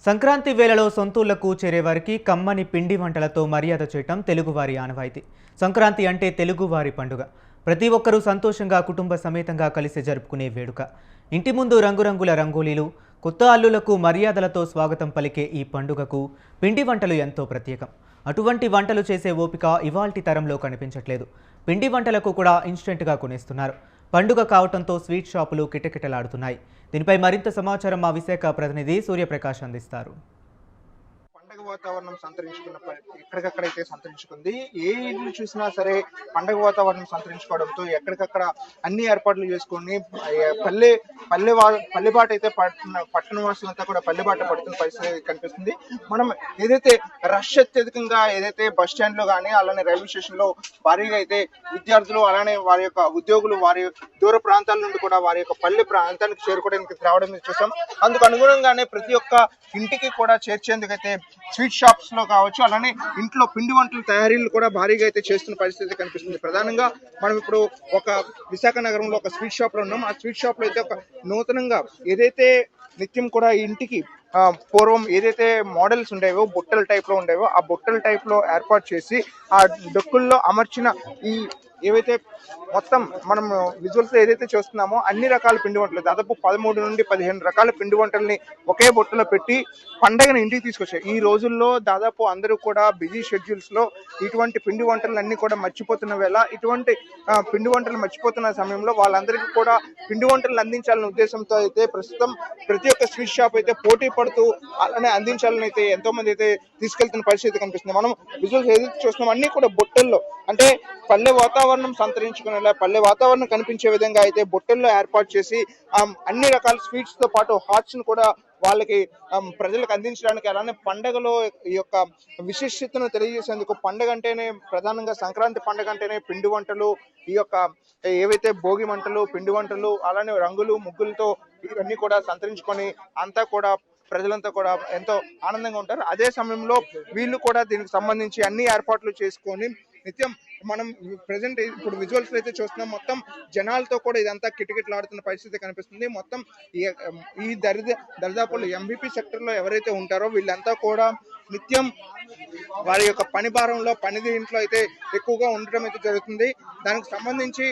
సంక్రాంతి వేళలో సొంతూళ్లకు చేరేవారికి కమ్మని పిండి వంటలతో మర్యాద చేయటం తెలుగువారి ఆనవాయితీ. సంక్రాంతి అంటే తెలుగువారి పండుగ. ప్రతి ఒక్కరూ సంతోషంగా కుటుంబ సమేతంగా కలిసి జరుపుకునే వేడుక. ఇంటి ముందు రంగురంగుల రంగోలీలు, కొత్త అల్లులకు మర్యాదలతో స్వాగతం పలికే ఈ పండుగకు పిండి వంటలు ఎంతో ప్రత్యేకం. అటువంటి వంటలు చేసే ఓపిక ఇవాల్టి తరంలో కనిపించట్లేదు. పిండి వంటలకు కూడా ఇన్స్టెంట్గా కొనేస్తున్నారు. పండుగ కావటంతో స్వీట్ షాపులు కిటకిటలాడుతున్నాయి. దీనిపై మరింత సమాచారం మా విశాఖ ప్రతినిధి సూర్యప్రకాష్ అందిస్తారు. పండగ వాతావరణం ఎక్కడికక్కడైతే సంతరించుకుంది. ఏ ఇల్లు చూసినా సరే పండగ వాతావరణం సంతరించుకోవడంతో ఎక్కడికక్కడ అన్ని ఏర్పాట్లు చేసుకుని పల్లెబాట అయితే పట్టణ వాసులంతా కూడా పల్లెబాట పడుతున్న పరిస్థితి కనిపిస్తుంది. మనం ఏదైతే రష్ అత్యధికంగా ఏదైతే బస్ స్టాండ్ లో కానీ అలానే రైల్వే స్టేషన్ లో భారీగా అయితే విద్యార్థులు అలానే వారి యొక్క ఉద్యోగులు వారి దూర ప్రాంతాల నుండి కూడా వారి యొక్క పల్లె ప్రాంతానికి చేరుకోవడానికి రావడం చూసాం. అందుకు అనుగుణంగానే ప్రతి ఒక్క ఇంటికి కూడా చేర్చేందుకైతే స్వీట్ షాప్స్ లో కావచ్చు అలానే ఇంట్లో పిండి వంటల తయారీలు కూడా భారీగా అయితే చేస్తున్న పరిస్థితి కనిపిస్తుంది. ప్రధానంగా మనం ఇప్పుడు ఒక విశాఖ నగరంలో ఒక స్వీట్ షాప్ లో ఉన్నాం. ఆ స్వీట్ షాప్ లో అయితే ఒక నూతనంగా ఏదైతే నిత్యం కూడా ఇంటికి పూర్వం ఏదైతే మోడల్స్ ఉండేవో బుట్టల టైప్ లో ఉండేవో ఆ బుట్టల టైప్ లో ఏర్పాటు చేసి ఆ డొక్కుల్లో అమర్చిన ఈ ఏవైతే మొత్తం మనం విజువల్స్ ఏదైతే చూస్తున్నామో అన్ని రకాల పిండి వంటలు దాదాపు 13 నుండి 15 రకాల పిండి వంటల్ని ఒకే బొట్టులో పెట్టి పండగను ఇంటికి తీసుకొచ్చాయి. ఈ రోజుల్లో దాదాపు అందరూ కూడా బిజీ షెడ్యూల్స్ లో ఇటువంటి పిండి వంటలన్నీ కూడా మర్చిపోతున్న వేళ ఇటువంటి పిండి వంటలు మర్చిపోతున్న సమయంలో వాళ్ళందరికీ కూడా పిండి వంటలు అందించాలనే ఉద్దేశంతో అయితే ప్రస్తుతం ప్రతి ఒక్క స్వీట్ షాప్ అయితే పోటీ పడుతూ అలానే అందించాలని అయితే ఎంతో మంది అయితే తీసుకెళ్తున్న పరిస్థితి కనిపిస్తుంది. మనం విజువల్స్ ఏదైతే చూస్తున్నాం అన్ని కూడా బొట్టల్లో అంటే పల్లె వాతావరణం సంతరించుకునేలా పల్లె వాతావరణం కనిపించే విధంగా అయితే బొట్టెల్లో ఏర్పాటు చేసి అన్ని రకాల స్వీట్స్ తో పాటు హాట్స్ ను కూడా వాళ్ళకి ప్రజలకు అందించడానికి అలానే పండగలో ఈ యొక్క విశిష్టతను తెలియజేసేందుకు పండగ అంటేనే ప్రధానంగా సంక్రాంతి పండగ అంటేనే పిండి వంటలు ఈ యొక్క ఏవైతే భోగి మంటలు పిండి వంటలు అలానే రంగులు ముగ్గులతో ఇవన్నీ కూడా సంతరించుకొని అంతా కూడా ప్రజలంతా కూడా ఎంతో ఆనందంగా ఉంటారు. అదే సమయంలో వీళ్ళు కూడా దీనికి సంబంధించి అన్ని ఏర్పాట్లు చేసుకొని నిత్యం మనం ప్రెసెంట్ ఇప్పుడు విజువల్స్ అయితే చూస్తున్నాం. మొత్తం జనాలతో కూడా ఇదంతా కిటకిటలాడుతున్న పరిస్థితి కనిపిస్తుంది. మొత్తం ఈ దరిదాపుల్లో ఎంబీపీ సెక్టర్ లో ఎవరైతే ఉంటారో వీళ్ళంతా కూడా నిత్యం వారి యొక్క పని భారంలో పని దీంట్లో అయితే ఎక్కువగా ఉండటం అయితే జరుగుతుంది. దానికి సంబంధించి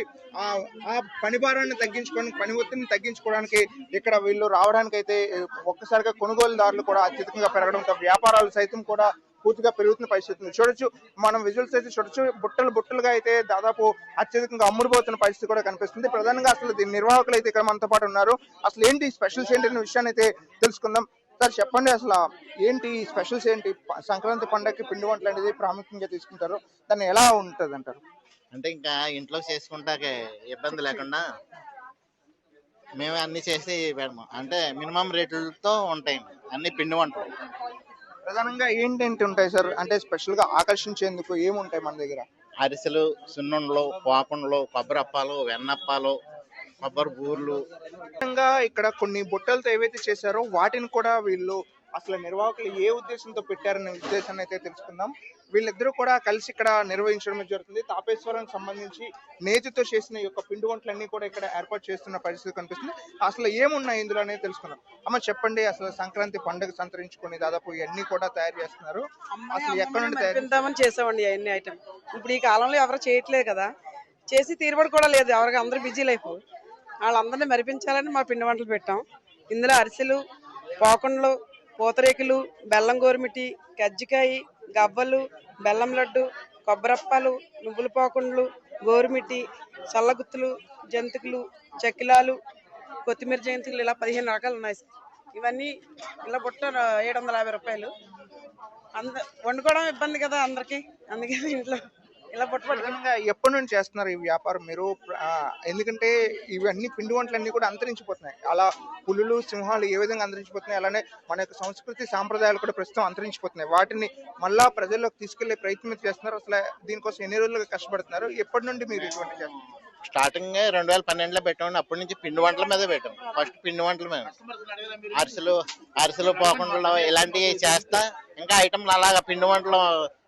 ఆ పని భారాన్ని తగ్గించుకోవడానికి పని ఒత్తిడిని తగ్గించుకోవడానికి ఇక్కడ వీళ్ళు రావడానికి అయితే ఒక్కసారిగా కొనుగోలుదారులు కూడా అత్యధికంగా పెరగడంతో వ్యాపారాలు సైతం కూడా పూర్తిగా పెరుగుతున్న పరిస్థితి చూడొచ్చు. మనం విజువల్స్ అయితే చూడొచ్చు. బుట్టలుగా అయితే దాదాపు అత్యధికంగా అమ్ముడుపోతున్న పరిస్థితి కూడా కనిపిస్తుంది. ప్రధానంగా అసలు దీని నిర్వాహకులు అయితే ఇక్కడ మనతో పాటు ఉన్నారు. అసలు ఏంటి స్పెషల్స్ ఏంటి అనే విషయాన్ని అయితే తెలుసుకుందాం. సార్ చెప్పండి, అసలు ఏంటి స్పెషల్స్ ఏంటి? సంక్రాంతి పండుగకి పిండి వంటలు అనేది ప్రాముఖ్యంగా తీసుకుంటారు, దాన్ని ఎలా ఉంటది అంటారు? అంటే ఇంకా ఇంట్లో చేసుకుంటాకే ఇబ్బంది లేకుండా మేము అన్ని చేసి పెడతాం. అంటే మినిమం రేట్లతో ఉంటాయి అన్ని పిండి వంటలు. ప్రధానంగా ఏంటేంటి ఉంటాయి సార్? అంటే స్పెషల్ గా ఆకర్షించేందుకు ఏముంటాయి మన దగ్గర? అరిసెలు, సున్నుండలు, పాకుండలు, కొబ్బరప్పాలు, వెన్నప్పాలు, కొబ్బరి బూర్లు. ఇక్కడ కొన్ని బుట్టలతో ఏవైతే చేశారో వాటిని కూడా వీళ్ళు అసలు నిర్వాహకులు ఏ ఉద్దేశంతో పెట్టారనే ఉద్దేశాన్ని అయితే తెలుసుకుందాం. వీళ్ళిద్దరూ కూడా కలిసి ఇక్కడ నిర్వహించడం జరుగుతుంది. తాపేశ్వరానికి సంబంధించి నేతితో చేసిన యొక్క పిండి వంటలన్నీ కూడా ఇక్కడ ఏర్పాటు చేస్తున్న పరిస్థితి కనిపిస్తుంది. అసలు ఏమున్నాయి ఇందులో అనేది తెలుసుకుందాం. అమ్మ చెప్పండి, అసలు సంక్రాంతి పండుగ సంతరించుకుని దాదాపు ఇవన్నీ కూడా తయారు చేస్తున్నారు. అసలు ఎక్కడ నుండి తయారు చేసామండి అన్ని ఐటమ్. ఇప్పుడు ఈ కాలంలో ఎవరు చేయట్లేదు కదా, చేసి తీరుబడి కూడా లేదు ఎవరికి, అందరూ బిజీ లైఫ్. వాళ్ళందరినీ మరిపించాలని మా పిండి వంటలు పెట్టాం. ఇందులో అరిసెలు, పాకుండలు, పూతరేకులు, బెల్లం గోరుమిటి, కజ్జికాయ, గవ్వలు, బెల్లం లడ్డు, కొబ్బరప్పాలు, నువ్వుల పాకుండలు, గోరుమిటి, చల్లగుత్తులు, జంతికలు, చక్కిలాలు, కొత్తిమీర జంతికలు, ఇలా 15 రకాలు ఉన్నాయి. ఇవన్నీ ఇలా బుట్ట 750 రూపాయలు. వండుకోవడం ఇబ్బంది కదా అందరికి, అందుకే ఇంట్లో ఇలా ప్రధానంగా ఎప్పటి నుంచి చేస్తున్నారు ఈ వ్యాపారం మీరు? ఎందుకంటే ఇవన్నీ పిండి వంటలు అన్ని కూడా అంతరించిపోతున్నాయి. అలా పులులు, సింహాలు ఏ విధంగా అంతరించిపోతున్నాయి, అలానే మన యొక్క సంస్కృతి సాంప్రదాయాలు కూడా ప్రస్తుతం అంతరించిపోతున్నాయి. వాటిని మళ్ళా ప్రజల్లోకి తీసుకెళ్లే ప్రయత్నం చేస్తున్నారు. అసలు దీనికోసం ఎన్ని రోజులుగా కష్టపడుతున్నారు? ఎప్పటి నుండి మీరు ఇటువంటి చేస్తున్నారు? స్టార్టింగ్ 2012లో పెట్టామండి. అప్పటి నుంచి పిండి వంటల మీద పెట్టాం. ఫస్ట్ పిండి వంటల మీద అరిసెలు పాకుండలు ఇలాంటివి చేస్తా ఇంకా ఐటమ్లు అలాగా పిండి వంటలు.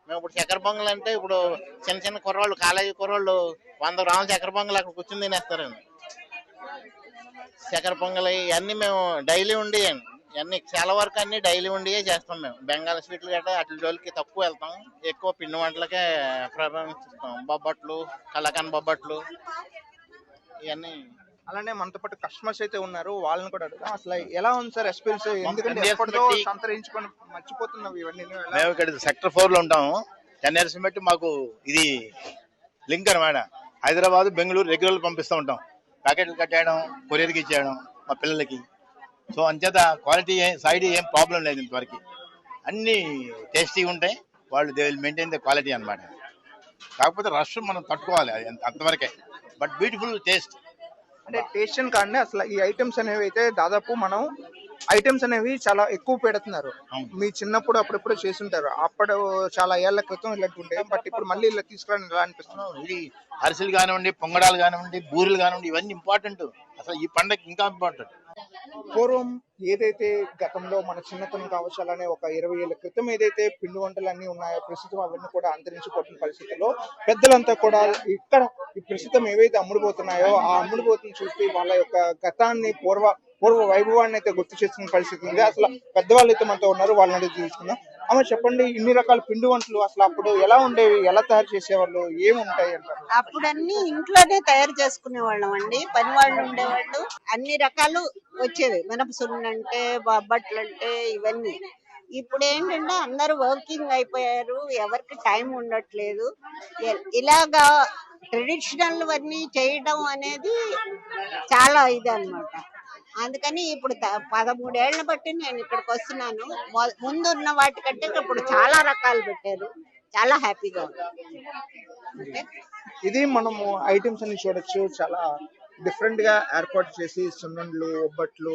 మేము ఇప్పుడు చక్కెర పొంగల్ అంటే ఇప్పుడు చిన్న చిన్న కుర్రాళ్ళు, కాలేజీ కుర్రాళ్ళు 100 గ్రాముల చక్కెర పొంగల్ అక్కడ కూర్చుని తినేస్తారండి. చక్కెర పొంగల్ ఇవన్నీ మేము డైలీ ఉండి ఇవన్నీ చాలా వరకు అన్ని డైలీ ఉండియే చేస్తాం మేము. బెంగాల్ స్వీట్లు గట్రా అట్ల జోలికి తక్కువ వెళ్తాం. ఎక్కువ పిండి వంటలకే ప్రిఫరెన్స్ ఇస్తాం. బొబ్బట్లు, కలాకండ్ బొబ్బట్లు ఇవన్నీ. అలానే మనతో పాటు కస్టమర్స్ అయితే ఉన్నారు, వాళ్ళని కూడా అడుగుదాం. అసలు ఎలా ఉంది సార్ ఎక్స్పీరియన్స్? ఎందుకంటే 10 years ఎప్పటిదో బట్టి సంతరించుకొని మర్చిపోతున్నాం ఇవన్నీ. మేము ఇక్కడ సెక్టర్ 4 లో ఉంటాము. 10 years బట్టి మాకు ఇది లింక్ అనమాట. హైదరాబాద్, బెంగళూరు రెగ్యులర్ పంపిస్తూ ఉంటాం. ప్యాకెట్లు కట్టేయడం, కొరియర్కి ఇచ్చేయడం మా పిల్లలకి. సో అంచేత క్వాలిటీ సైడ్ ఏం ప్రాబ్లం లేదు ఇంతవరకు. అన్ని టేస్టీగా ఉంటాయి. వాళ్ళు they will maintain the quality అనమాట. కాకపోతే రష్ మనం తట్టుకోవాలి, అది అంతవరకే. But beautiful taste. అంటే టేస్ట్ కానీ అసలు ఈ ఐటమ్స్ అనేవి అయితే దాదాపు మనం ఐటమ్స్ అనేవి చాలా ఎక్కువ పెడుతున్నారు. మీ చిన్నప్పుడు అప్పుడప్పుడు చేస్తుంటారు, అప్పుడు చాలా ఏళ్ల క్రితం ఇలాంటి ఉంటాయి. బట్ ఇప్పుడు మళ్ళీ ఇలా తీసుకురావడం ఎలా అనిపిస్తుంది? ఇది అరిసెలు కానివ్వండి, పొంగడాలు కానివ్వండి, బూరెలు కానివ్వండి, ఇవన్నీ ఇంపార్టెంట్. అసలు ఈ పండగ ఇంకా ఇంపార్టెంట్. పూర్వం ఏదైతే గతంలో మన చిన్నతనం కావచ్చు, అలానే ఒక 20 ఏళ్ల క్రితం ఏదైతే పిండి వంటలు అన్ని ఉన్నాయో ప్రస్తుతం అవన్నీ కూడా అంతరించిపోతున్న పరిస్థితుల్లో పెద్దలంతా కూడా ఇక్కడ ఈ ప్రస్తుతం ఏవైతే అమ్ముడుపోతున్నాయో ఆ అమ్ముడుపోతున్న చూసి వాళ్ళ యొక్క గతాన్ని పూర్వ వైభవాన్ని అయితే గుర్తు చేస్తున్న పరిస్థితి ఉంది. అసలు పెద్దవాళ్ళు అయితే మనతో ఉన్నారు, వాళ్ళని అడిగి తీసుకుందాం. అమ్మ చెప్పండి, ఇన్ని రకాల పిండి వంటలు అసలు అప్పుడు ఎలా ఉండేవి, ఎలా తయారు చేసేవాళ్ళు, ఏమి ఉంటాయి అంటారు? అప్పుడు అన్ని ఇంట్లోనే తయారు చేసుకునే వాళ్ళం అండి. పని వాళ్ళు ఉండేవాళ్ళు, అన్ని రకాలు వచ్చేవి. మినపసున్ను అంటే, బొబ్బట్లు అంటే, ఇవన్నీ. ఇప్పుడు ఏంటంటే అందరూ వర్కింగ్ అయిపోయారు, ఎవరికి టైం ఉండట్లేదు. ఇలాగా ట్రెడిషనల్ అన్ని చేయడం అనేది చాలా ఇది అన్నమాట. అందుకని ఇప్పుడు 13 ఏళ్ల బట్టి నేను ఇక్కడికి వస్తున్నాను. ముందున్న వాటికంటే ఇప్పుడు చాలా రకాలు పెట్టారు, చాలా హ్యాపీగా ఉంది. ఓకే, ఇది మనము ఐటమ్స్ అన్ని చూడొచ్చు. చాలా డిఫరెంట్ గా ఏర్పాటు చేసి సున్నుండ్లు, ఒబ్బట్లు,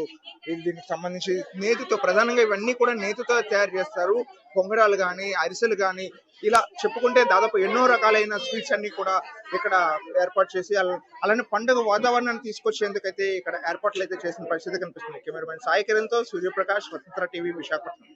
దీనికి సంబంధించి నేతితో, ప్రధానంగా ఇవన్నీ కూడా నేతితో తయారు చేస్తారు. పొంగడాలు కానీ, అరిసెలు కానీ, ఇలా చెప్పుకుంటే దాదాపు ఎన్నో రకాలైన స్వీట్స్ అన్ని కూడా ఇక్కడ ఏర్పాటు చేసి అలానే పండుగ వాతావరణాన్ని తీసుకొచ్చేందుకైతే ఇక్కడ ఏర్పాట్లు అయితే చేసిన పరిస్థితి కనిపిస్తుంది. కెమెరామెన్ సాయి కిరణ్ తో సూర్యప్రకాష్, స్వతంత్ర టీవీ, విశాఖపట్నం.